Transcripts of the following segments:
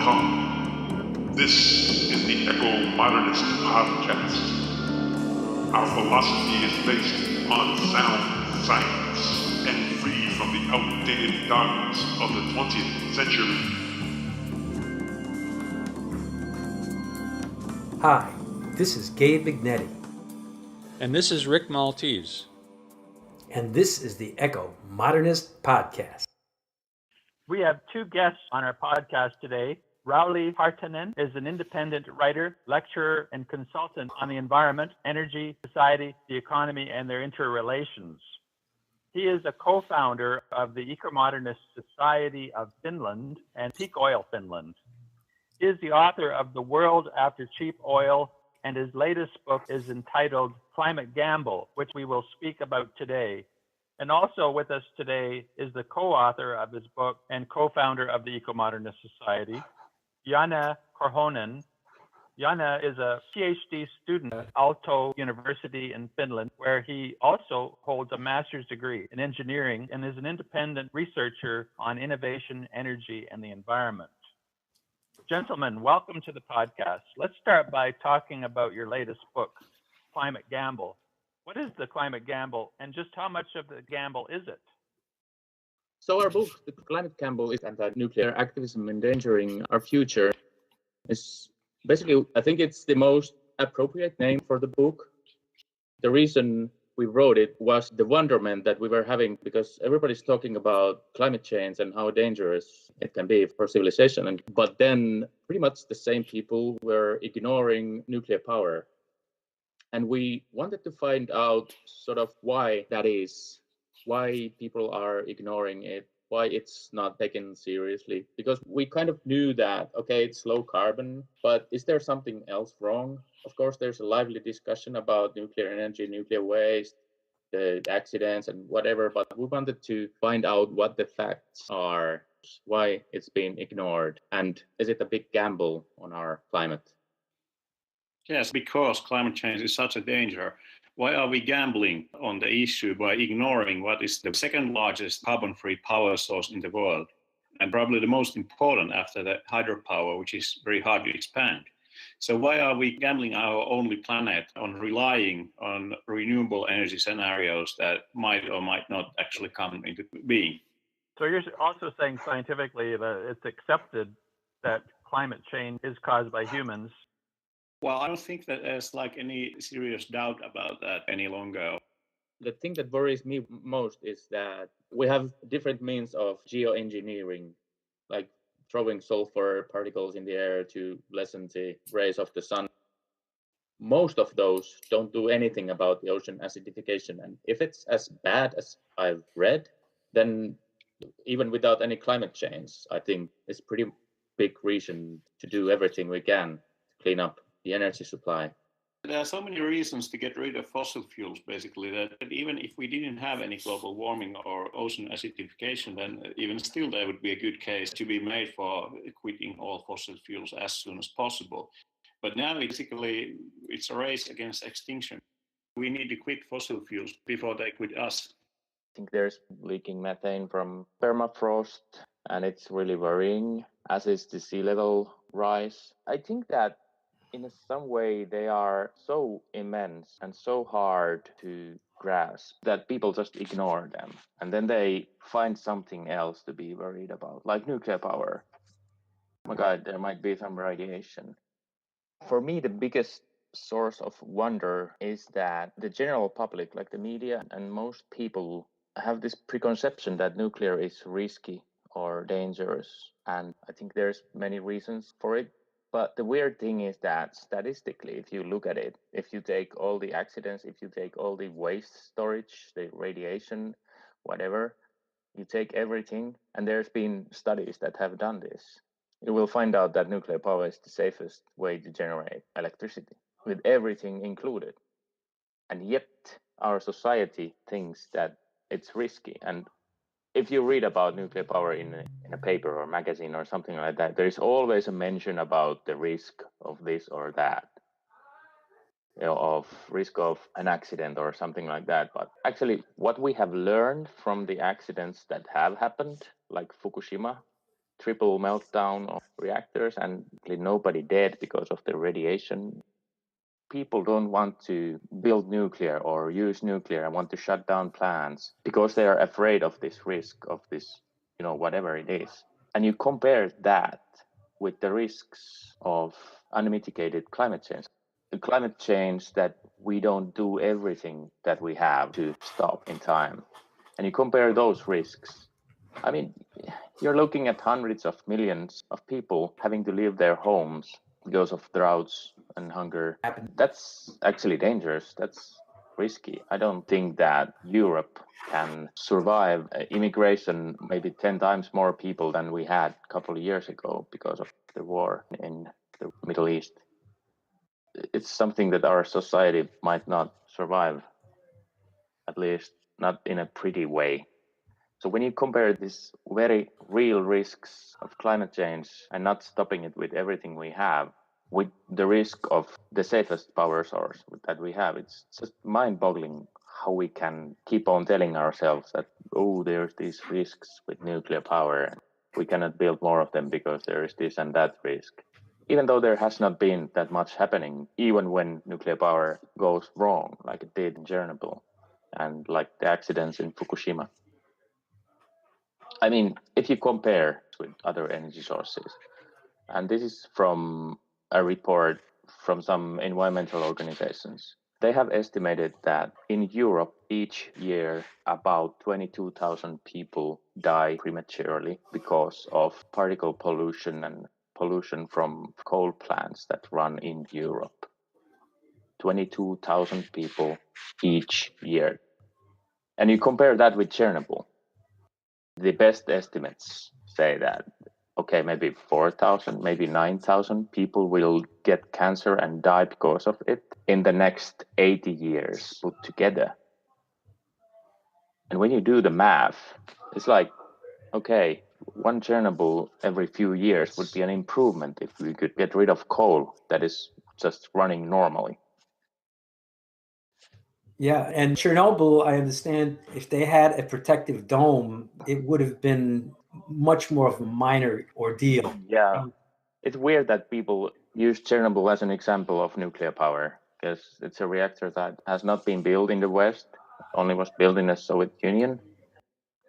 Welcome. This is the Ecomodernist Podcast. Our philosophy is based on sound science and free from the outdated dogmas of the 20th century. Hi, this is Gabe Rick. And this is Rick Maltese. And this is the Ecomodernist Podcast. We have two guests on our podcast today. Rauli Partanen is an independent writer, lecturer, and consultant on the environment, energy, society, the economy, and their interrelations. He is a co-founder of the Ecomodernist Society of Finland and Peak Oil Finland. He is the author of The World After Cheap Oil, and his latest book is entitled Climate Gamble, which we will speak about today. And also with us today is the co-author of his book and co-founder of the Ecomodernist Society, Janne Korhonen. Janne is a PhD student at Aalto University in Finland, where he also holds a master's degree in engineering and is an independent researcher on innovation, energy, and the environment. Gentlemen, welcome to the podcast. Let's start by talking about your latest book, Climate Gamble. What is the climate gamble, and just how much of the gamble is it? So our book, The Climate Gamble, is Anti-Nuclear Activism, Endangering Our Future. Is basically, I think it's the most appropriate name for the book. The reason we wrote it was the wonderment that we were having, because everybody's talking about climate change and how dangerous it can be for civilization. But then pretty much the same people were ignoring nuclear power. And we wanted to find out sort of why that is, why people are ignoring it, why it's not taken seriously. Because we kind of knew that, okay, it's low carbon, but is there something else wrong? Of course, there's a lively discussion about nuclear energy, nuclear waste, the accidents and whatever, but we wanted to find out what the facts are, why it's being ignored, and is it a big gamble on our climate? Yes, because climate change is such a danger. Why are we gambling on the issue by ignoring what is the second largest carbon-free power source in the world, and probably the most important after the hydropower, which is very hard to expand? So why are we gambling our only planet on relying on renewable energy scenarios that might or might not actually come into being? So you're also saying scientifically that it's accepted that climate change is caused by humans. Well, I don't think that there's like any serious doubt about that any longer. The thing that worries me most is that we have different means of geoengineering, like throwing sulfur particles in the air to lessen the rays of the sun. Most of those don't do anything about the ocean acidification. And if it's as bad as I've read, then even without any climate change, I think it's pretty big reason to do everything we can to clean up the energy supply. There are so many reasons to get rid of fossil fuels, basically, that even if we didn't have any global warming or ocean acidification, then even still there would be a good case to be made for quitting all fossil fuels as soon as possible. But now basically it's a race against extinction. We need to quit fossil fuels before they quit us. I think there's leaking methane from permafrost, and it's really worrying, as is the sea level rise. I think that in some way they are so immense and so hard to grasp that people just ignore them. And then they find something else to be worried about, like nuclear power. Oh my God, there might be some radiation. For me, the biggest source of wonder is that the general public, like the media and most people, have this preconception that nuclear is risky or dangerous. And I think there's many reasons for it. But the weird thing is that statistically, if you look at it, if you take all the accidents, if you take all the waste storage, the radiation, whatever, you take everything, and there's been studies that have done this, you will find out that nuclear power is the safest way to generate electricity, with everything included. And yet, our society thinks that it's risky. And if you read about nuclear power in a paper or magazine or something like that, there is always a mention about the risk of this or that, of risk of an accident or something like that. But actually, what we have learned from the accidents that have happened, like Fukushima, triple meltdown of reactors and nobody dead because of the radiation. People don't want to build nuclear or use nuclear and want to shut down plants because they are afraid of this risk of this, whatever it is. And you compare that with the risks of unmitigated climate change. The climate change that we don't do everything that we have to stop in time. And you compare those risks. I mean, you're looking at hundreds of millions of people having to leave their homes because of droughts and hunger. That's actually dangerous. That's risky. I don't think that Europe can survive immigration, maybe 10 times more people than we had a couple of years ago because of the war in the Middle East. It's something that our society might not survive, at least not in a pretty way. So when you compare these very real risks of climate change and not stopping it with everything we have, with the risk of the safest power source that we have, it's just mind-boggling how we can keep on telling ourselves that, there's these risks with nuclear power, and we cannot build more of them because there is this and that risk. Even though there has not been that much happening, even when nuclear power goes wrong, like it did in Chernobyl, and like the accidents in Fukushima. I mean, if you compare with other energy sources, and this is from a report from some environmental organizations, they have estimated that in Europe each year about 22,000 people die prematurely because of particle pollution and pollution from coal plants that run in Europe. 22,000 people each year. And you compare that with Chernobyl. The best estimates say that, maybe 4,000, maybe 9,000 people will get cancer and die because of it in the next 80 years put together. And when you do the math, it's like, one Chernobyl every few years would be an improvement if we could get rid of coal that is just running normally. Yeah, and Chernobyl, I understand if they had a protective dome, it would have been much more of a minor ordeal. Yeah, it's weird that people use Chernobyl as an example of nuclear power because it's a reactor that has not been built in the West, only was built in the Soviet Union.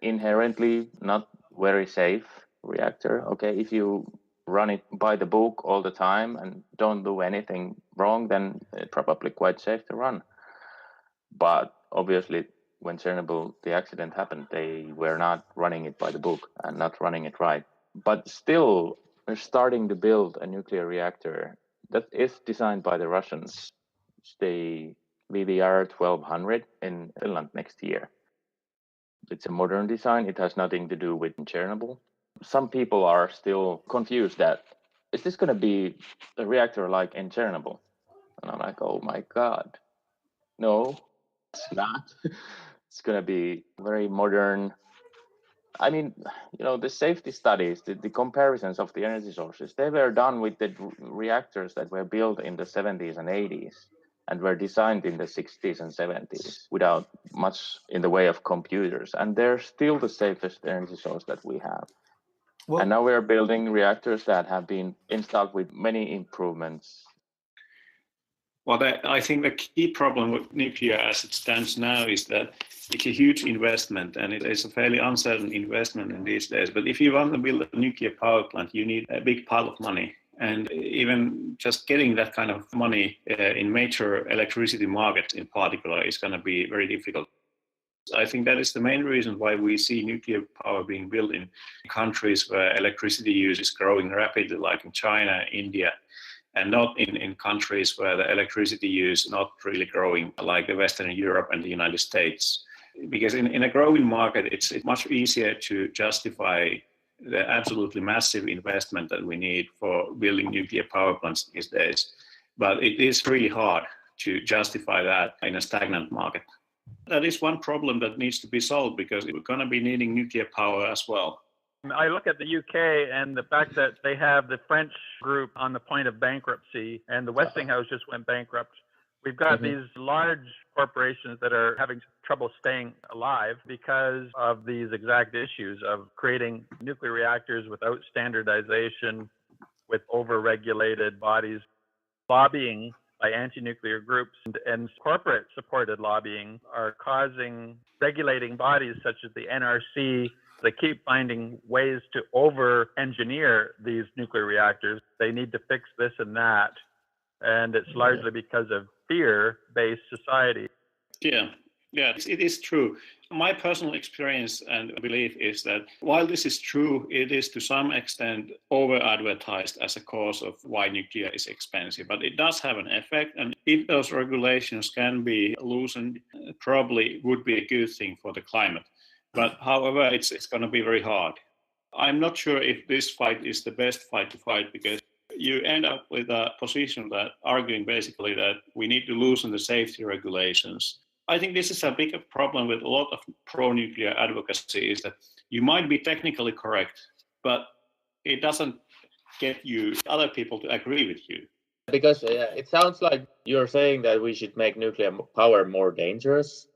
Inherently not very safe reactor. If you run it by the book all the time and don't do anything wrong, then it's probably quite safe to run. But obviously, when Chernobyl, the accident happened, they were not running it by the book and not running it right. But still, we're starting to build a nuclear reactor that is designed by the Russians. It's the VVR 1200 in Finland next year. It's a modern design. It has nothing to do with Chernobyl. Some people are still confused that, is this going to be a reactor like in Chernobyl? And I'm like, oh my God. No, it's not. It's going to be very modern. I mean, the safety studies, the comparisons of the energy sources, they were done with the reactors that were built in the 70s and 80s and were designed in the 60s and 70s without much in the way of computers. And they're still the safest energy source that we have. Well, and now we're building reactors that have been installed with many improvements. Well, I think the key problem with nuclear as it stands now is that it's a huge investment and it is a fairly uncertain investment in these days. But if you want to build a nuclear power plant, you need a big pile of money. And even just getting that kind of money in major electricity markets in particular is going to be very difficult. I think that is the main reason why we see nuclear power being built in countries where electricity use is growing rapidly, like in China, India, and not in countries where the electricity use is not really growing, like Western Europe and the United States. Because in a growing market, it's much easier to justify the absolutely massive investment that we need for building nuclear power plants these days. But it is really hard to justify that in a stagnant market. That is one problem that needs to be solved because we're going to be needing nuclear power as well. I look at the UK and the fact that they have the French group on the point of bankruptcy, and the Westinghouse just went bankrupt. We've got these large corporations that are having trouble staying alive because of these exact issues of creating nuclear reactors without standardization, with over-regulated bodies, lobbying by anti-nuclear groups and corporate-supported lobbying are causing regulating bodies such as the NRC. They keep finding ways to over-engineer these nuclear reactors. They need to fix this and that. And it's largely because of fear-based society. Yeah, it is true. My personal experience and belief is that while this is true, it is to some extent over-advertised as a cause of why nuclear is expensive. But it does have an effect, and if those regulations can be loosened, probably would be a good thing for the climate. But however, it's going to be very hard. I'm not sure if this fight is the best fight to fight, because you end up with a position that arguing basically that we need to loosen the safety regulations. I think this is a big problem with a lot of pro-nuclear advocacy, is that you might be technically correct, but it doesn't get you other people to agree with you. Because it sounds like you're saying that we should make nuclear power more dangerous.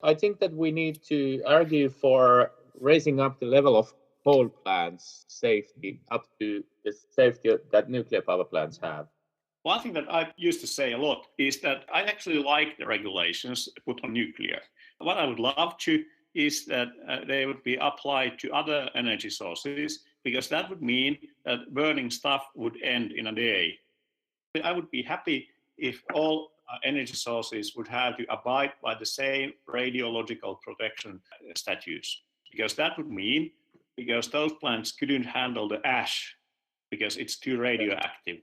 I think that we need to argue for raising up the level of coal plants safety up to the safety that nuclear power plants have. One thing that I used to say a lot is that I actually like the regulations put on nuclear. What I would love to is that they would be applied to other energy sources, because that would mean that burning stuff would end in a day. I would be happy if all energy sources would have to abide by the same radiological protection statutes, because that would mean, because those plants couldn't handle the ash because it's too radioactive.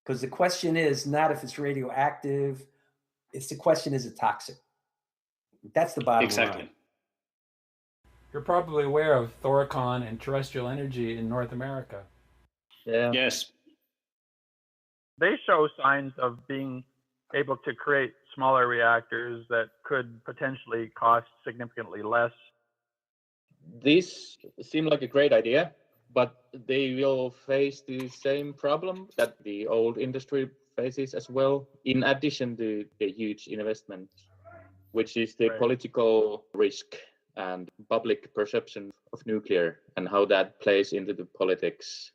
Because the question is not if it's radioactive, it's the question, is it toxic? That's the bottom line. You're probably aware of Thoricon and terrestrial energy in North America. Yeah. Yes. They show signs of being able to create smaller reactors that could potentially cost significantly less. These seem like a great idea, but they will face the same problem that the old industry faces as well, in addition to the huge investment, which is the political risk and public perception of nuclear and how that plays into the politics.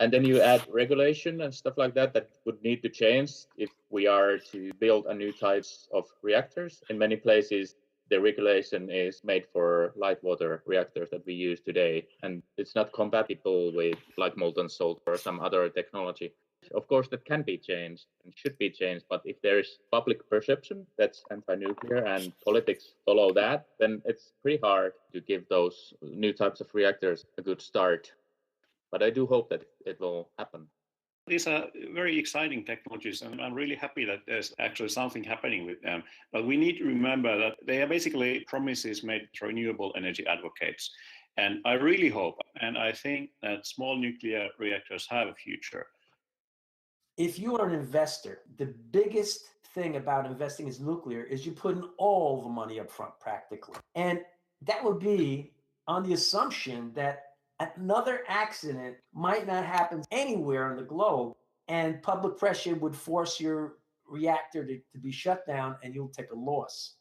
And then you add regulation and stuff like that would need to change if we are to build a new types of reactors. In many places, the regulation is made for light water reactors that we use today, and it's not compatible with like molten salt or some other technology. Of course, that can be changed and should be changed, but if there is public perception that's anti-nuclear and politics follow that, then it's pretty hard to give those new types of reactors a good start. But I do hope that it will happen. These are very exciting technologies, and I'm really happy that there's actually something happening with them. But we need to remember that they are basically promises made to renewable energy advocates. And I really hope, and I think that small nuclear reactors have a future. If you are an investor, the biggest thing about investing in nuclear is you put in all the money up front practically. And that would be on the assumption that another accident might not happen anywhere on the globe, and public pressure would force your reactor to be shut down and you'll take a loss.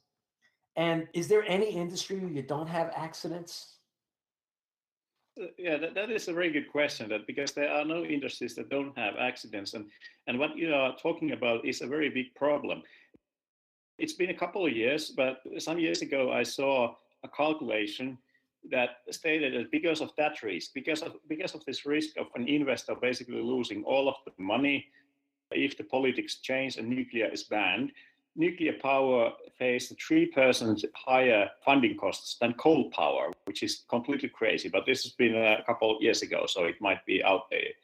And is there any industry where you don't have accidents? Yeah, that is a very good question, that because there are no industries that don't have accidents. And what you are talking about is a very big problem. It's been a couple of years, but some years ago I saw a calculation that stated that because of that risk, because of this risk of an investor basically losing all of the money if the politics change and nuclear is banned, nuclear power faced 3% higher funding costs than coal power, which is completely crazy. But this has been a couple of years ago, so it might be outdated.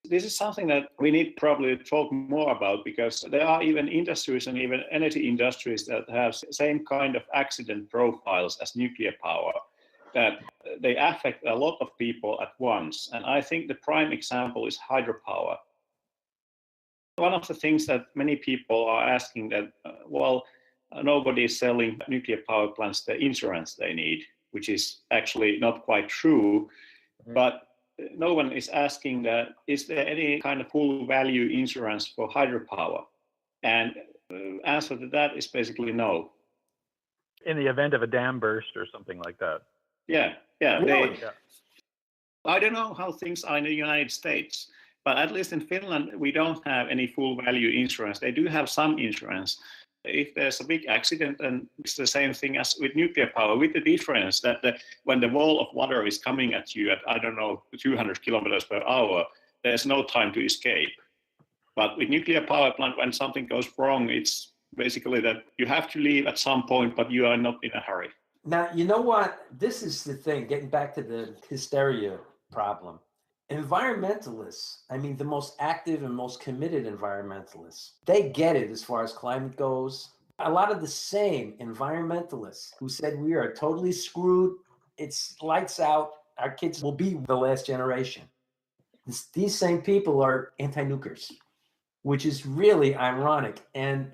This is something that we need probably to talk more about, because there are even industries and even energy industries that have same kind of accident profiles as nuclear power, that they affect a lot of people at once. And I think the prime example is hydropower. One of the things that many people are asking that, nobody is selling nuclear power plants the insurance they need, which is actually not quite true. But no one is asking that, is there any kind of full value insurance for hydropower? And answer to that is basically no. In the event of a dam burst or something like that. Yeah. Really? I don't know how things are in the United States, but at least in Finland, we don't have any full value insurance. They do have some insurance. If there's a big accident, and it's the same thing as with nuclear power, with the difference that when the wall of water is coming at you at, 200 kilometers per hour, there's no time to escape. But with nuclear power plant, when something goes wrong, it's basically that you have to leave at some point, but you are not in a hurry. Now, you know what? This is the thing, getting back to the hysteria problem. Environmentalists, I mean, the most active and most committed environmentalists, they get it as far as climate goes. A lot of the same environmentalists who said we are totally screwed, it's lights out, our kids will be the last generation. These same people are anti-nukers, which is really ironic. And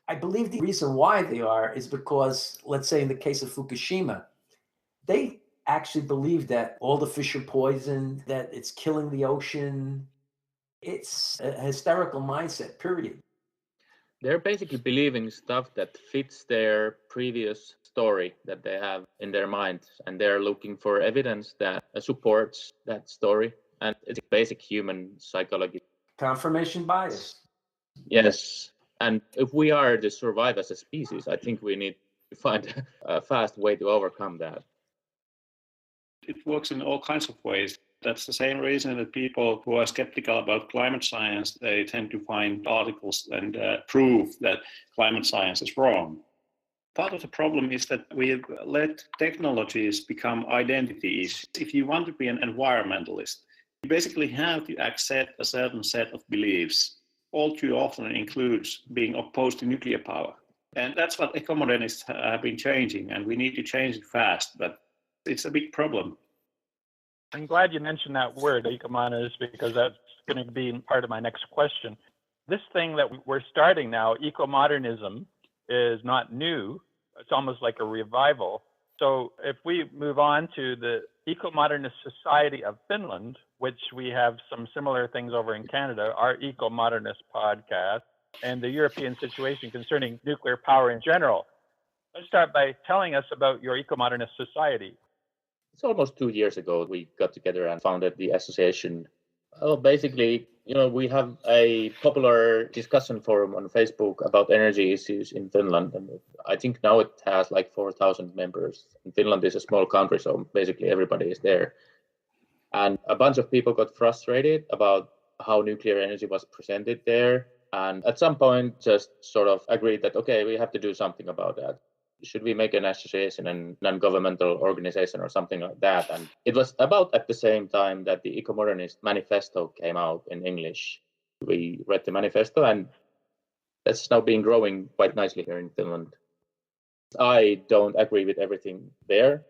I believe the reason why they are is because, let's say in the case of Fukushima, they actually believe that all the fish are poisoned, that it's killing the ocean. It's a hysterical mindset, period. They're basically believing stuff that fits their previous story that they have in their mind, and they're looking for evidence that supports that story. And it's basic human psychology. Confirmation bias. Yes. And if we are to survive as a species, I think we need to find a fast way to overcome that. It works in all kinds of ways. That's the same reason that people who are skeptical about climate science, they tend to find articles and prove that climate science is wrong. Part of the problem is that we've let technologies become identities. If you want to be an environmentalist, you basically have to accept a certain set of beliefs. All too often includes being opposed to nuclear power. And that's what ecomodernists have been changing, and we need to change it fast, but it's a big problem. I'm glad you mentioned that word, ecomodernist, because that's going to be part of my next question. This thing that we're starting now, ecomodernism, is not new. It's almost like a revival. So if we move on to the Ecomodernist Society of Finland, which we have some similar things over in Canada, our Ecomodernist podcast, and the European situation concerning nuclear power in general. Let's start by telling us about your Ecomodernist Society. It's almost 2 years ago we got together and founded the association. Well, basically, we have a popular discussion forum on Facebook about energy issues in Finland. And I think now it has like 4,000 members. And Finland is a small country, so basically everybody is there. And a bunch of people got frustrated about how nuclear energy was presented there. And at some point just sort of agreed that, okay, we have to do something about that. Should we make an association and non-governmental organization or something like that? And it was about at the same time that the Ecomodernist manifesto came out in English. We read the manifesto, and that's now been growing quite nicely here in Finland. I don't agree with everything there.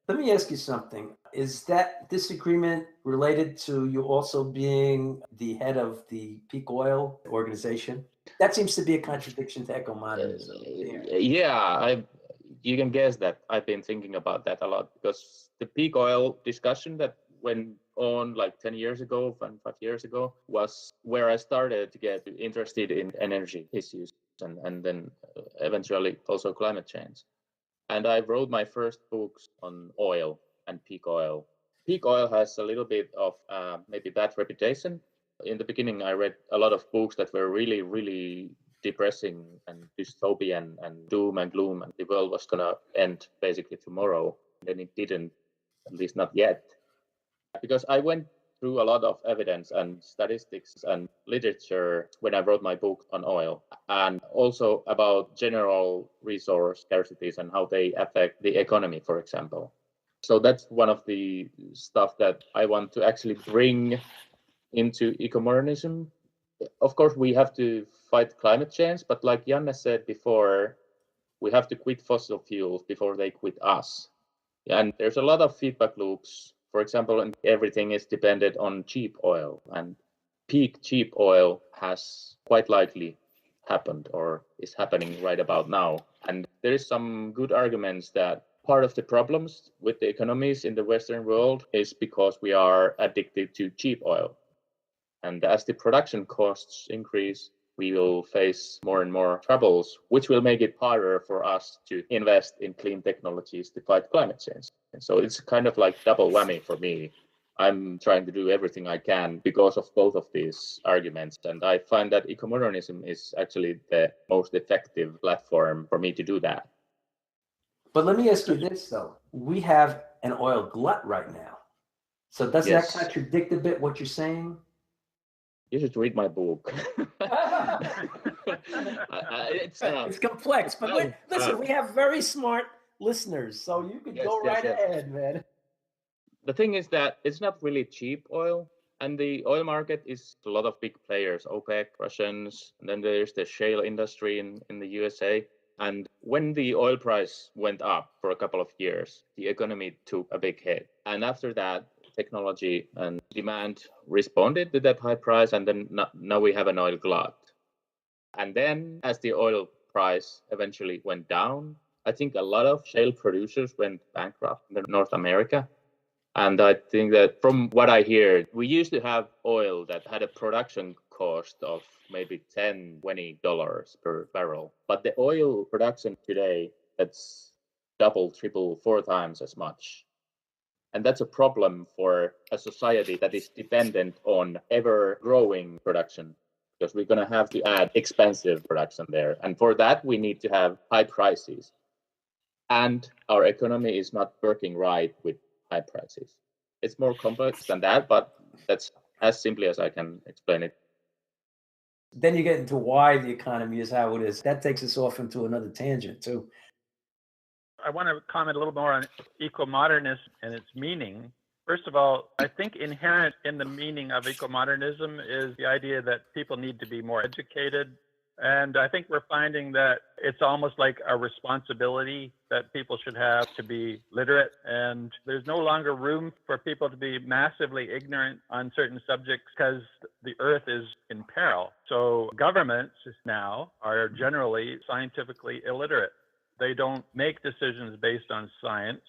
Let me ask you something. Is that disagreement related to you also being the head of the peak oil organization? That seems to be a contradiction to ecomodernism. Yeah, you can guess that I've been thinking about that a lot, because the peak oil discussion that went on like 10 years ago and 5 years ago was where I started to get interested in energy issues and then eventually also climate change. And I wrote my first books on oil and peak oil. Peak oil has a little bit of maybe bad reputation. In the beginning, I read a lot of books that were really, really depressing and dystopian and doom and gloom, and the world was going to end basically tomorrow. Then it didn't, at least not yet. Because I went through a lot of evidence and statistics and literature when I wrote my book on oil, and also about general resource scarcities and how they affect the economy, for example. So that's one of the stuff that I want to actually bring into ecomodernism. Of course, we have to fight climate change, but like Janne said before, we have to quit fossil fuels before they quit us. And there's a lot of feedback loops. For example, everything is dependent on cheap oil, and peak cheap oil has quite likely happened or is happening right about now. And there is some good arguments that part of the problems with the economies in the Western world is because we are addicted to cheap oil. And as the production costs increase, we will face more and more troubles, which will make it harder for us to invest in clean technologies to fight climate change. And so it's kind of like double whammy for me. I'm trying to do everything I can because of both of these arguments. And I find that ecomodernism is actually the most effective platform for me to do that. But let me ask you this, though. We have an oil glut right now. So does that contradict a bit what you're saying? You should read my book. It's complex, but listen, we have very smart listeners, so you can go right ahead, man. The thing is that it's not really cheap oil, and the oil market is a lot of big players, OPEC, Russians, and then there's the shale industry in the USA. And when the oil price went up for a couple of years, the economy took a big hit. And after that, technology and demand responded to that high price, and then now we have an oil glut. And then as the oil price eventually went down, I think a lot of shale producers went bankrupt in North America. And I think that from what I hear, we used to have oil that had a production cost of maybe $10, $20 per barrel. But the oil production today, that's double, triple, 4 times as much. And that's a problem for a society that is dependent on ever-growing production, because we're going to have to add expensive production there. And for that, we need to have high prices. And our economy is not working right with high prices. It's more complex than that, but that's as simply as I can explain it. Then you get into why the economy is how it is. That takes us off into another tangent, too. I want to comment a little more on ecomodernism and its meaning. First of all, I think inherent in the meaning of ecomodernism is the idea that people need to be more educated. And I think we're finding that it's almost like a responsibility that people should have to be literate. And there's no longer room for people to be massively ignorant on certain subjects because the earth is in peril. So governments now are generally scientifically illiterate. They don't make decisions based on science.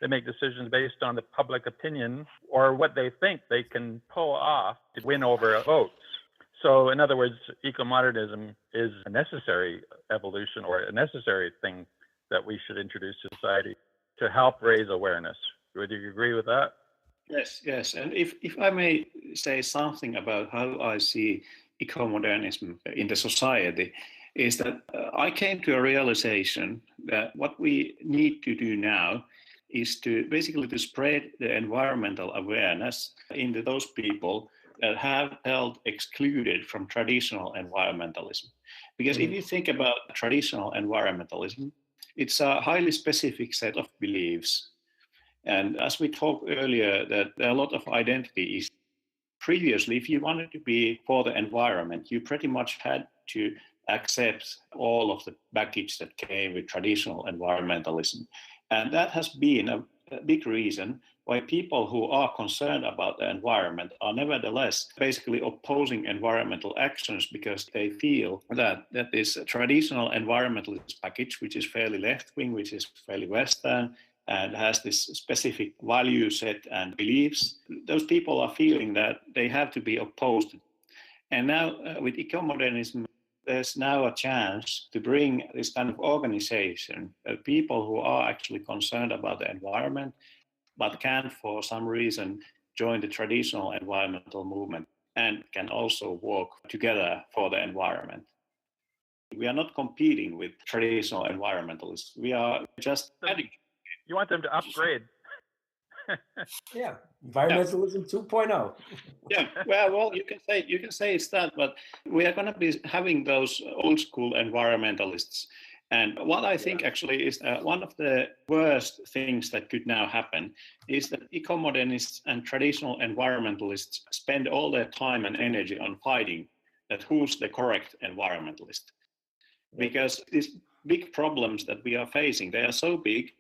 They make decisions based on the public opinion or what they think they can pull off to win over votes. So in other words, ecomodernism is a necessary evolution or a necessary thing that we should introduce to society to help raise awareness. Would you agree with that? Yes. And if I may say something about how I see ecomodernism in the society, is that I came to a realization that what we need to do now is to basically to spread the environmental awareness into those people that have felt excluded from traditional environmentalism. Because if you think about traditional environmentalism, it's a highly specific set of beliefs. And as we talked earlier, that there are a lot of identities. Previously, if you wanted to be for the environment, you pretty much had to accept all of the baggage that came with traditional environmentalism. And that has been a big reason why people who are concerned about the environment are nevertheless basically opposing environmental actions because they feel that this traditional environmentalist package, which is fairly left-wing, which is fairly Western, and has this specific value set and beliefs, those people are feeling that they have to be opposed. And now with ecomodernism, there's now a chance to bring this kind of organization, people who are actually concerned about the environment, but can't for some reason join the traditional environmental movement and can also work together for the environment. We are not competing with traditional environmentalists. We are just adding. You want them to upgrade. Yeah, environmentalism 2.0. Yeah, well, you can say it's that, but we are going to be having those old school environmentalists. And what I think actually is one of the worst things that could now happen is that ecomodernists and traditional environmentalists spend all their time and energy on fighting that who's the correct environmentalist. Because these big problems that we are facing, they are so big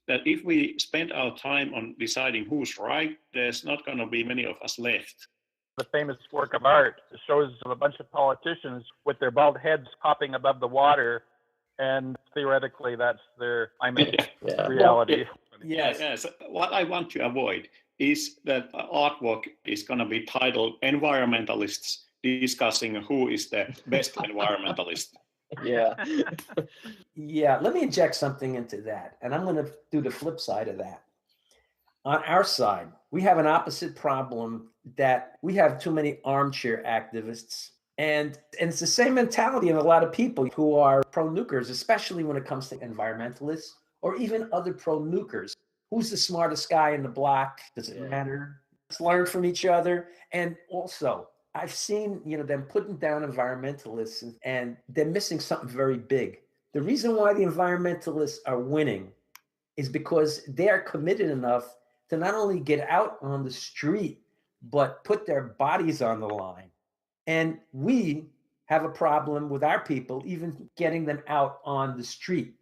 that if we spend our time on deciding who's right, there's not going to be many of us left. The famous work of art shows a bunch of politicians with their bald heads popping above the water, and theoretically that's their reality. Yes. What I want to avoid is that artwork is going to be titled "Environmentalists discussing who is the best environmentalist. Yeah. Yeah, let me inject something into that. And I'm going to do the flip side of that. On our side, we have an opposite problem that we have too many armchair activists. And it's the same mentality in a lot of people who are pro-nukers, especially when it comes to environmentalists or even other pro-nukers. Who's the smartest guy in the block? Does it matter? Let's learn from each other. And also, I've seen them putting down environmentalists and they're missing something very big. The reason why the environmentalists are winning is because they are committed enough to not only get out on the street, but put their bodies on the line. And we have a problem with our people even getting them out on the street.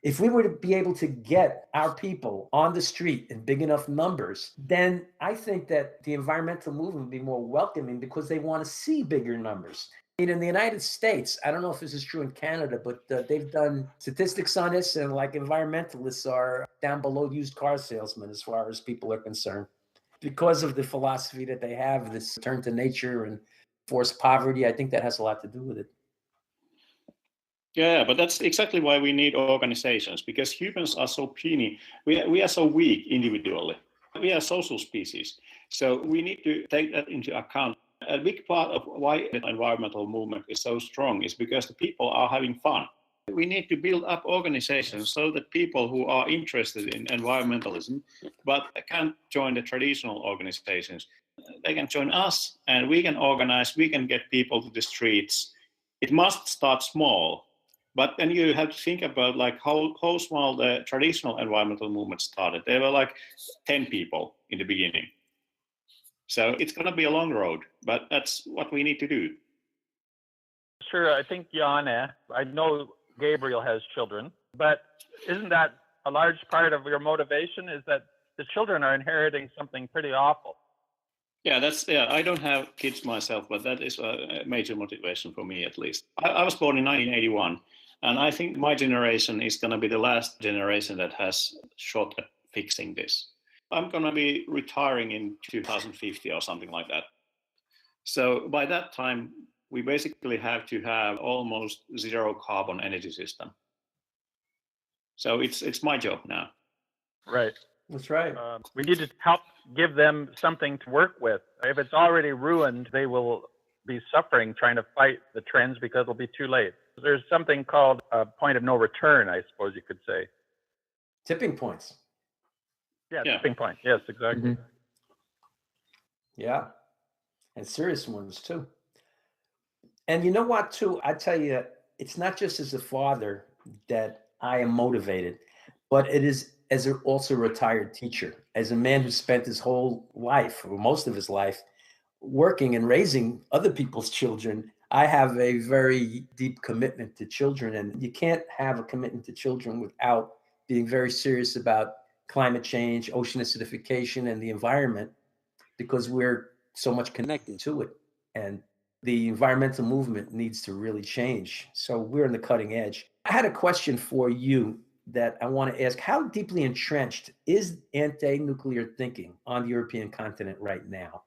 If we were to be able to get our people on the street in big enough numbers, then I think that the environmental movement would be more welcoming because they want to see bigger numbers. In the United States, I don't know if this is true in Canada, but they've done statistics on this, and like environmentalists are down below used car salesmen as far as people are concerned. Because of the philosophy that they have, this turn to nature and forced poverty, I think that has a lot to do with it. Yeah, but that's exactly why we need organizations, because humans are so puny. We are so weak individually. We are social species. So we need to take that into account. A big part of why the environmental movement is so strong is because the people are having fun. We need to build up organizations so that people who are interested in environmentalism but can't join the traditional organizations, they can join us and we can organize, we can get people to the streets. It must start small, but then you have to think about like how small the traditional environmental movement started. There were like 10 people in the beginning. So it's going to be a long road, but that's what we need to do. Sure, I think Janne, I know Gabriel has children, but isn't that a large part of your motivation is that the children are inheriting something pretty awful? Yeah, I don't have kids myself, but that is a major motivation for me at least. I was born in 1981, and I think my generation is going to be the last generation that has shot at fixing this. I'm going to be retiring in 2050 or something like that. So by that time, we basically have to have almost zero carbon energy system. So it's my job now. Right. That's right. We need to help give them something to work with. If it's already ruined, they will be suffering trying to fight the trends because it'll be too late. There's something called a point of no return, I suppose you could say. Tipping points. Yeah, tipping point. Yes, exactly. Mm-hmm. Yeah, and serious ones too. And you know what, too? I tell you, it's not just as a father that I am motivated, but it is as also a retired teacher, as a man who spent his whole life, or most of his life, working and raising other people's children. I have a very deep commitment to children, and you can't have a commitment to children without being very serious about climate change, ocean acidification, and the environment, because we're so much connected to it. And the environmental movement needs to really change. So we're on the cutting edge. I had a question for you that I want to ask. How deeply entrenched is anti-nuclear thinking on the European continent right now?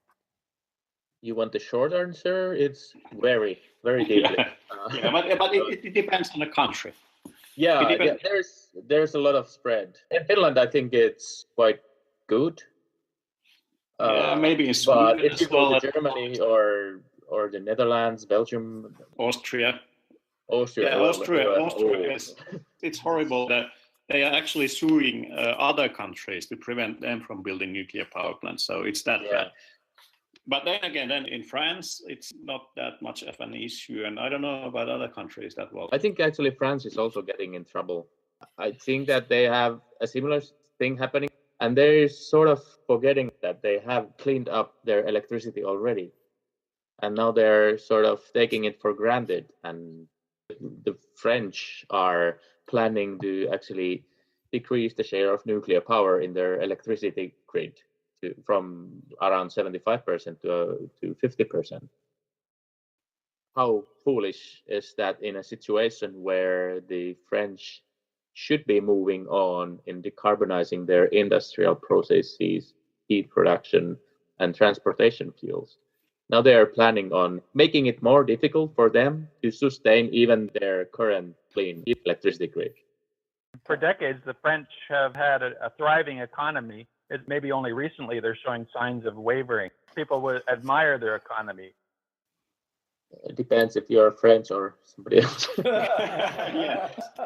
You want the short answer? It's very, very deeply. Yeah, but it depends on the country. Yeah, there's a lot of spread. In Finland, I think it's quite good. Yeah, maybe in Sweden. But if you go to Germany or the Netherlands, Belgium, Austria. Yeah, Austria. It's horrible that they are actually suing other countries to prevent them from building nuclear power plants. So it's that bad. But then again, in France, it's not that much of an issue. And I don't know about other countries that well. I think actually France is also getting in trouble. I think that they have a similar thing happening. And they're sort of forgetting that they have cleaned up their electricity already. And now they're sort of taking it for granted. And the French are planning to actually decrease the share of nuclear power in their electricity grid from around 75% to 50%. How foolish is that in a situation where the French should be moving on in decarbonizing their industrial processes, heat production, and transportation fuels? Now they are planning on making it more difficult for them to sustain even their current clean electricity grid. For decades, the French have had a thriving economy. It maybe only recently they're showing signs of wavering. People would admire their economy. It depends if you're French or somebody else.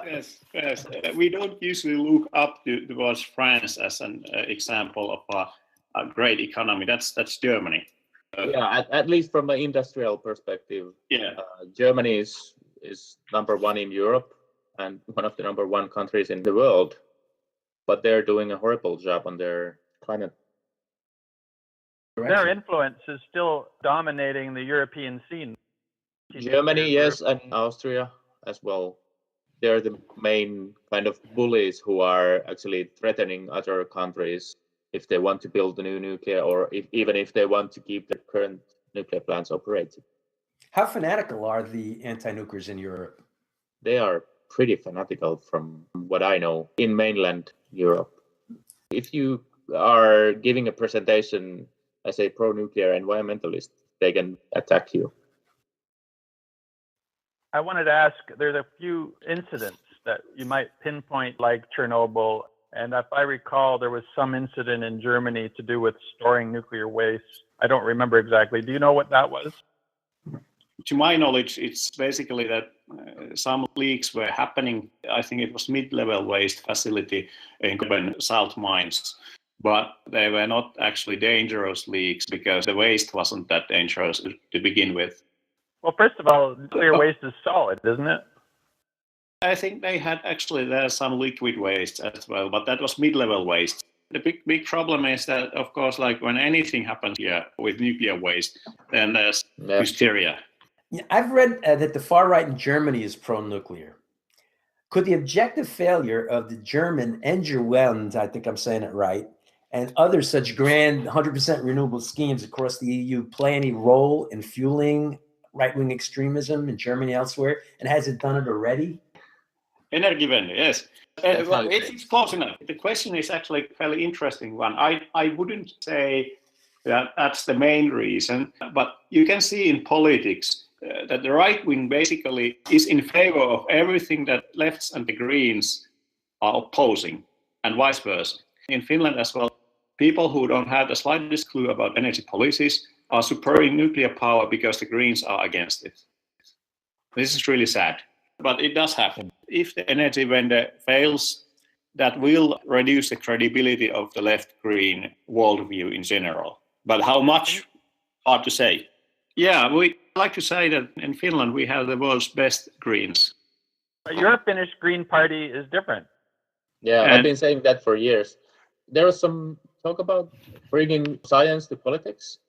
Yes. We don't usually look up towards France as an example of a great economy. That's Germany. Yeah, at least from an industrial perspective. Yeah. Germany is number one in Europe and one of the number one countries in the world, but they're doing a horrible job on their climate. Their influence is still dominating the European scene. Germany, yes, and Austria as well. They're the main kind of bullies who are actually threatening other countries if they want to build a new nuclear, or even if they want to keep their current nuclear plants operating. How fanatical are the anti-nukers in Europe? They are pretty fanatical from what I know in mainland Europe. If you are giving a presentation as a pro-nuclear environmentalist, they can attack you. I wanted to ask, there's a few incidents that you might pinpoint, like Chernobyl. And if I recall, there was some incident in Germany to do with storing nuclear waste. I don't remember exactly. Do you know what that was? To my knowledge, it's basically that some leaks were happening. I think it was mid-level waste facility in Korhonen salt mines, but they were not actually dangerous leaks because the waste wasn't that dangerous to begin with. Well, first of all, nuclear waste is solid, isn't it? I think they had actually there's some liquid waste as well, but that was mid-level waste. The big problem is that, of course, like when anything happens here with nuclear waste, then there's hysteria. Yeah, I've read that the far right in Germany is pro-nuclear. Could the objective failure of the German Endangering, I think I'm saying it right, and other such grand 100% renewable schemes across the EU play any role in fueling right-wing extremism in Germany and elsewhere? And has it done it already? Energiewende, yes. It's close enough. The question is actually a fairly interesting one. I wouldn't say that that's the main reason, but you can see in politics that the right wing basically is in favor of everything that lefts and the Greens are opposing, and vice versa. In Finland as well, people who don't have the slightest clue about energy policies are supporting nuclear power because the Greens are against it. This is really sad, but it does happen. If the Energiewende fails, that will reduce the credibility of the left-green worldview in general. But how much? Hard to say. Yeah, we like to say that in Finland we have the world's best Greens. Your Finnish Green Party is different. Yeah, I've been saying that for years. There was some talk about bringing science to politics.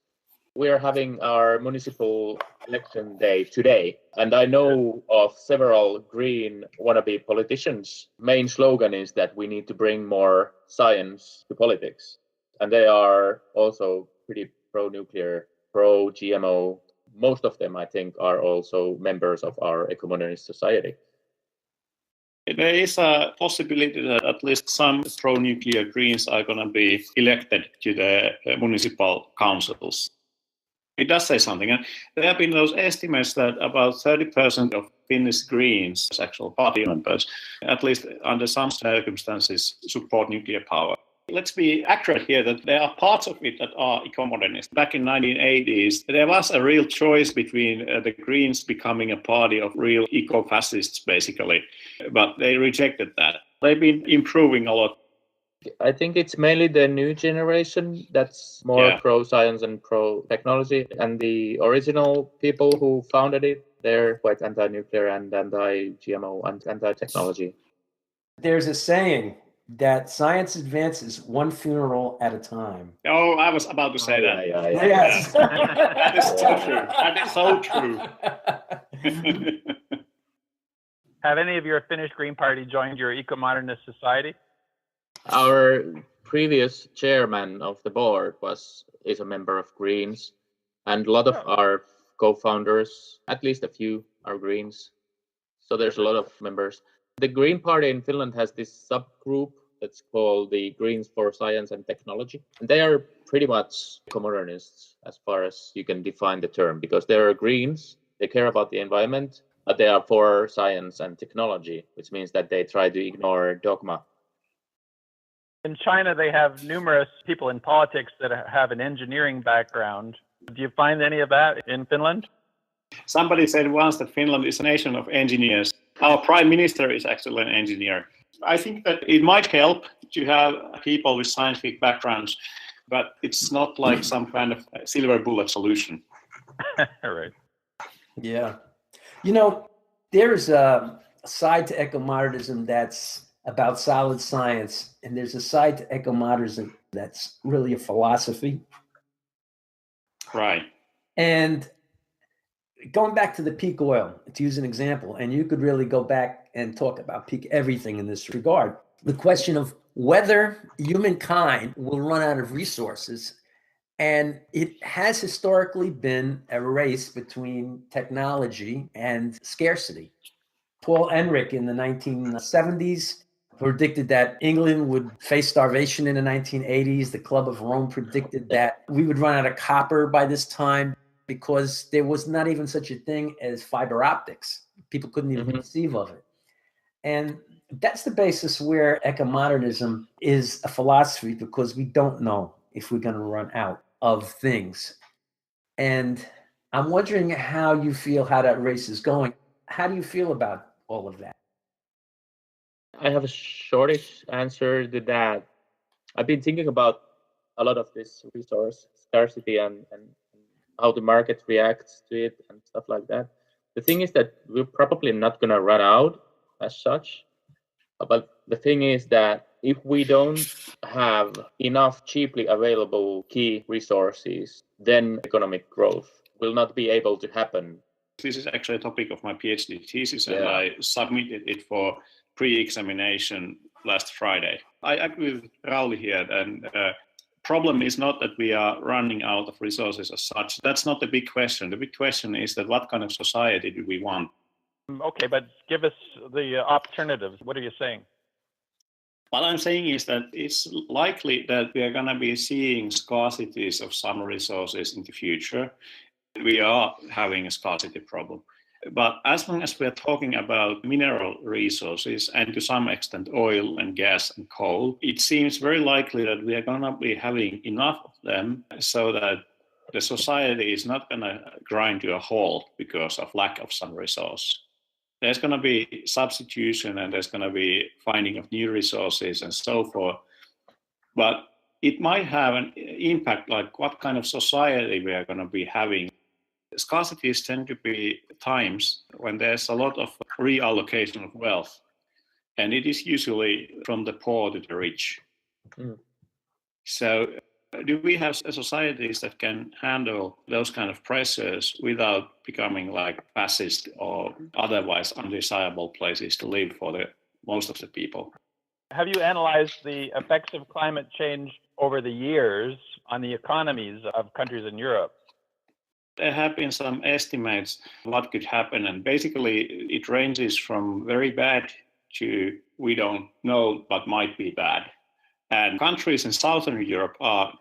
We are having our municipal election day today, and I know of several green wannabe politicians. Main slogan is that we need to bring more science to politics, and they are also pretty pro-nuclear, pro-GMO. Most of them, I think, are also members of our Ecomodernist Society. There is a possibility that at least some pro-nuclear Greens are going to be elected to the municipal councils. It does say something. And there have been those estimates that about 30% of Finnish Greens, actual party members, at least under some circumstances, support nuclear power. Let's be accurate here that there are parts of it that are eco-modernist. Back in 1980s, there was a real choice between the Greens becoming a party of real eco-fascists, basically, but they rejected that. They've been improving a lot. I think it's mainly the new generation that's more pro-science and pro-technology, and the original people who founded it, they're quite anti-nuclear and anti-GMO and anti-technology. There's a saying that science advances one funeral at a time. Oh, I was about to say that. Yeah. Yes. That is so true. That is so true. Have any of your Finnish Green Party joined your Ecomodernist Society? Our previous chairman of the board is a member of Greens, and a lot of our co-founders, at least a few, are Greens. So there's a lot of members. The Green Party in Finland has this subgroup that's called the Greens for Science and Technology. And they are pretty much ecomodernists as far as you can define the term, because they are Greens, they care about the environment, but they are for science and technology, which means that they try to ignore dogma. In China, they have numerous people in politics that have an engineering background. Do you find any of that in Finland? Somebody said once that Finland is a nation of engineers. Our prime minister is actually an engineer. I think that it might help to have people with scientific backgrounds, but it's not like some kind of silver bullet solution. Right. Yeah. You know, there's a side to ecomodernism that's about solid science, and there's a side to ecomodernism that's really a philosophy. Right. And going back to the peak oil, to use an example, and you could really go back and talk about peak everything in this regard. The question of whether humankind will run out of resources. And it has historically been a race between technology and scarcity. Paul Ehrlich in the 1970s predicted that England would face starvation in the 1980s. The Club of Rome predicted that we would run out of copper by this time because there was not even such a thing as fiber optics. People couldn't even conceive of it. And that's the basis where ecomodernism is a philosophy, because we don't know if we're going to run out of things. And I'm wondering how you feel, how that race is going. How do you feel about all of that? I have a shortish answer to that. I've been thinking about a lot of this resource scarcity and how the market reacts to it and stuff like that. The thing is that we're probably not going to run out as such. But the thing is that if we don't have enough cheaply available key resources, then economic growth will not be able to happen. This is actually a topic of my PhD thesis, and I submitted it for pre-examination last Friday. I agree with Rauli here, and problem is not that we are running out of resources as such. That's not the big question. The big question is that what kind of society do we want? Okay, but give us the alternatives. What are you saying? What I'm saying is that it's likely that we are going to be seeing scarcities of some resources in the future. We are having a scarcity problem. But as long as we are talking about mineral resources and to some extent oil and gas and coal, it seems very likely that we are going to be having enough of them so that the society is not going to grind to a halt because of lack of some resource. There's going to be substitution and there's going to be finding of new resources and so forth. But it might have an impact, like what kind of society we are going to be having. Scarcities tend to be times when there's a lot of reallocation of wealth, and it is usually from the poor to the rich. So do we have societies that can handle those kind of pressures without becoming like fascist or otherwise undesirable places to live for the most of the people? Have you analyzed the effects of climate change over the years on the economies of countries in Europe? There have been some estimates what could happen, and basically it ranges from very bad to we don't know but might be bad. And countries in Southern Europe are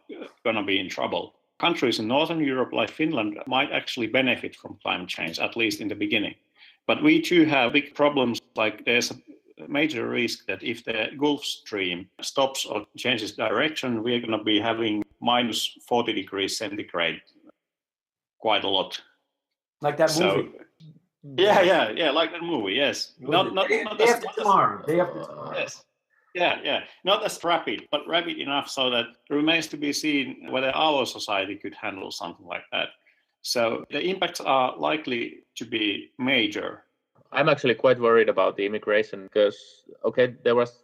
going to be in trouble. Countries in Northern Europe, like Finland, might actually benefit from climate change, at least in the beginning. But we too have big problems, like there's a major risk that if the Gulf Stream stops or changes direction, we're going to be having minus 40 degrees centigrade quite a lot. Like that movie. Yeah, like that movie, yes. Day after tomorrow. Yes. Yeah, not as rapid, but rapid enough so that it remains to be seen whether our society could handle something like that. So the impacts are likely to be major. I'm actually quite worried about the immigration because, there's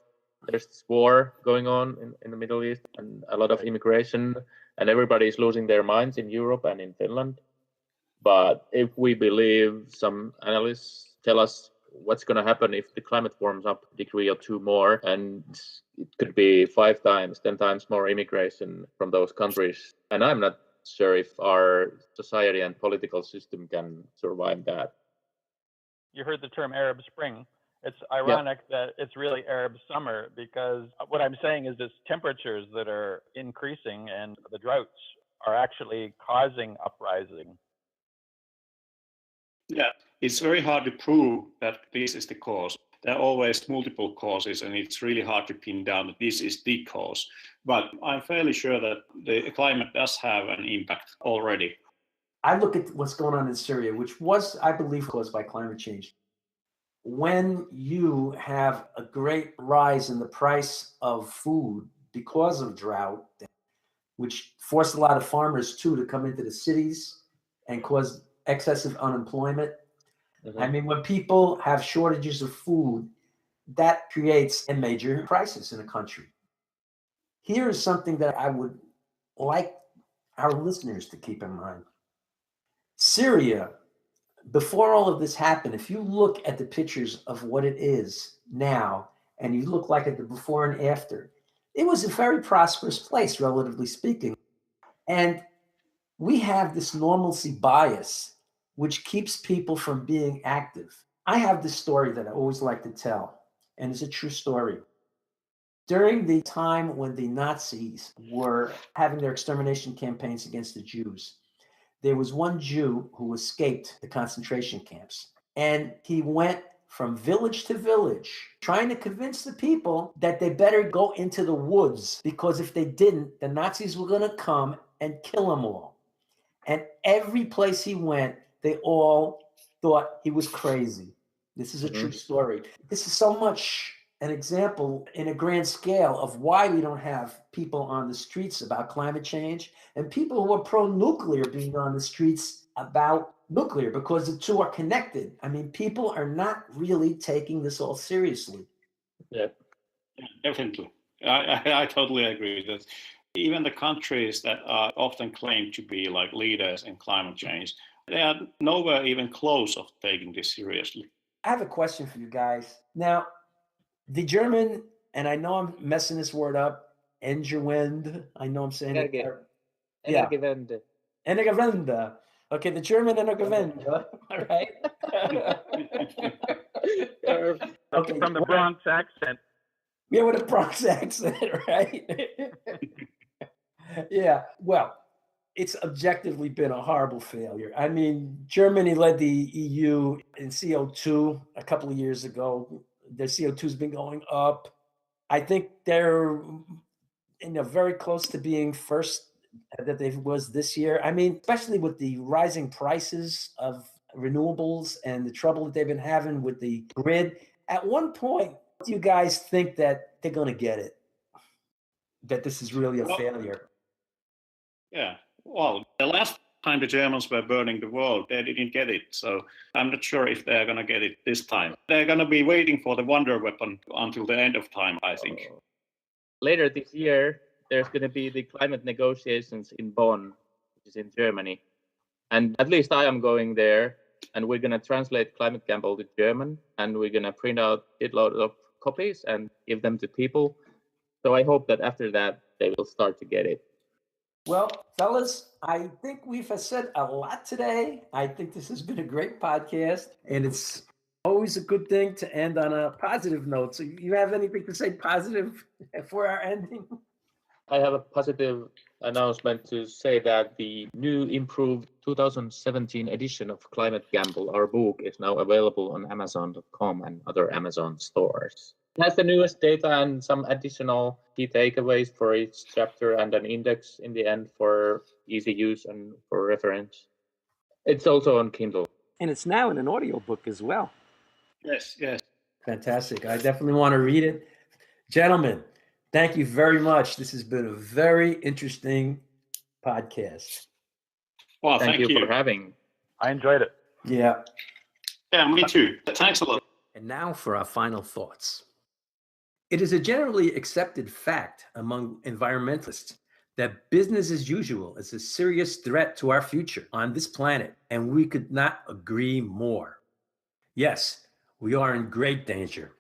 this war going on in the Middle East and a lot of immigration, and everybody is losing their minds in Europe and in Finland. But if we believe some analysts tell us what's going to happen if the climate warms up a degree or two more, and it could be 5 times, 10 times more immigration from those countries. And I'm not sure if our society and political system can survive that. You heard the term Arab Spring. It's ironic that it's really Arab summer, because what I'm saying is it's temperatures that are increasing and the droughts are actually causing uprising. Yeah, it's very hard to prove that this is the cause. There are always multiple causes, and it's really hard to pin down that this is the cause. But I'm fairly sure that the climate does have an impact already. I look at what's going on in Syria, which was, I believe, caused by climate change. When you have a great rise in the price of food because of drought, which forced a lot of farmers too to come into the cities and cause excessive unemployment. I mean, when people have shortages of food, that creates a major crisis in a country. Here is something that I would like our listeners to keep in mind. Syria, before all of this happened, if you look at the pictures of what it is now, and you look like at the before and after, it was a very prosperous place, relatively speaking. And we have this normalcy bias, which keeps people from being active. I have this story that I always like to tell, and it's a true story. During the time when the Nazis were having their extermination campaigns against the Jews, there was one Jew who escaped the concentration camps, and he went from village to village, trying to convince the people that they better go into the woods, because if they didn't, the Nazis were going to come and kill them all. And every place he went, they all thought he was crazy. This is a true story. This is so much an example in a grand scale of why we don't have people on the streets about climate change and people who are pro-nuclear being on the streets about nuclear, because the two are connected. I mean, people are not really taking this all seriously. Yeah, Definitely. I totally agree that even the countries that are often claimed to be like leaders in climate change, they are nowhere even close of taking this seriously. I have a question for you guys. Now, the German, and I know I'm messing this word up, Energiewende, I know I'm saying it. Yeah. Energiewende. Okay, the German Energiewende. All right. Okay, from the Bronx accent. Yeah, with a Bronx accent, right? Yeah. Well, it's objectively been a horrible failure. I mean, Germany led the EU in CO2 a couple of years ago. Their CO2 has been going up. I think they're very close to being first that they was this year. I mean, especially with the rising prices of renewables and the trouble that they've been having with the grid. At one point, do you guys think that they're going to get it? That this is really a failure? Yeah. Well, the last time the Germans were burning the world, they didn't get it. So I'm not sure if they're going to get it this time. They're going to be waiting for the wonder weapon until the end of time, I think. Later this year, there's going to be the climate negotiations in Bonn, which is in Germany. And at least I am going there, and we're going to translate Climate Gamble to German, and we're going to print out a load of copies and give them to people. So I hope that after that, they will start to get it. Well, fellas, I think we've said a lot today. I think this has been a great podcast, and it's always a good thing to end on a positive note. So you have anything to say positive for our ending? I have a positive announcement to say that the new improved 2017 edition of Climate Gamble, our book, is now available on Amazon.com and other Amazon stores. It has the newest data and some additional key takeaways for each chapter and an index in the end for easy use and for reference. It's also on Kindle. And it's now in an audiobook as well. Yes, yes. Fantastic. I definitely want to read it. Gentlemen, thank you very much. This has been a very interesting podcast. Well, Thank you for having. I enjoyed it. Yeah. Yeah, me too. Thanks a lot. And now for our final thoughts. It is a generally accepted fact among environmentalists that business as usual is a serious threat to our future on this planet, and we could not agree more. Yes, we are in great danger,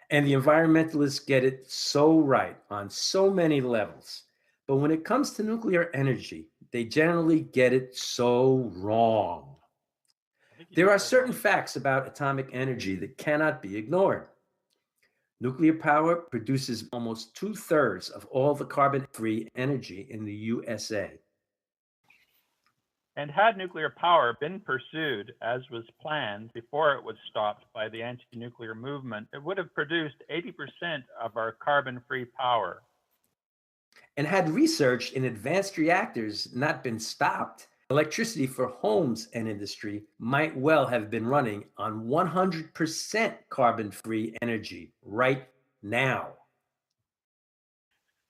and the environmentalists get it so right on so many levels. But when it comes to nuclear energy, they generally get it so wrong. There are certain facts about atomic energy that cannot be ignored. Nuclear power produces almost 2/3 of all the carbon-free energy in the USA. And had nuclear power been pursued as was planned before it was stopped by the anti-nuclear movement, it would have produced 80% of our carbon-free power. And had research in advanced reactors not been stopped, electricity for homes and industry might well have been running on 100% carbon-free energy right now.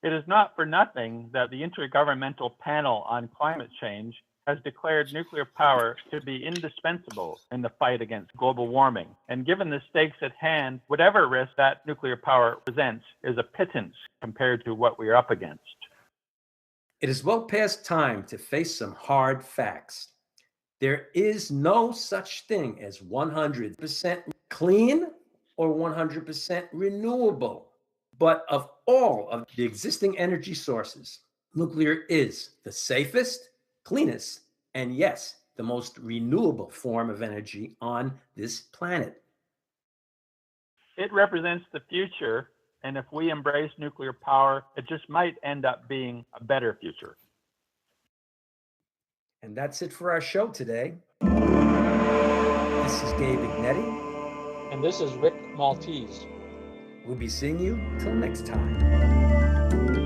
It is not for nothing that the Intergovernmental Panel on Climate Change has declared nuclear power to be indispensable in the fight against global warming. And given the stakes at hand, whatever risk that nuclear power presents is a pittance compared to what we are up against. It is well past time to face some hard facts. There is no such thing as 100% clean or 100% renewable. But of all of the existing energy sources, nuclear is the safest, cleanest, and yes, the most renewable form of energy on this planet. It represents the future, and if we embrace nuclear power, it just might end up being a better future. And that's it for our show today. This is Gabe Rick. And this is Rick Maltese. We'll be seeing you till next time.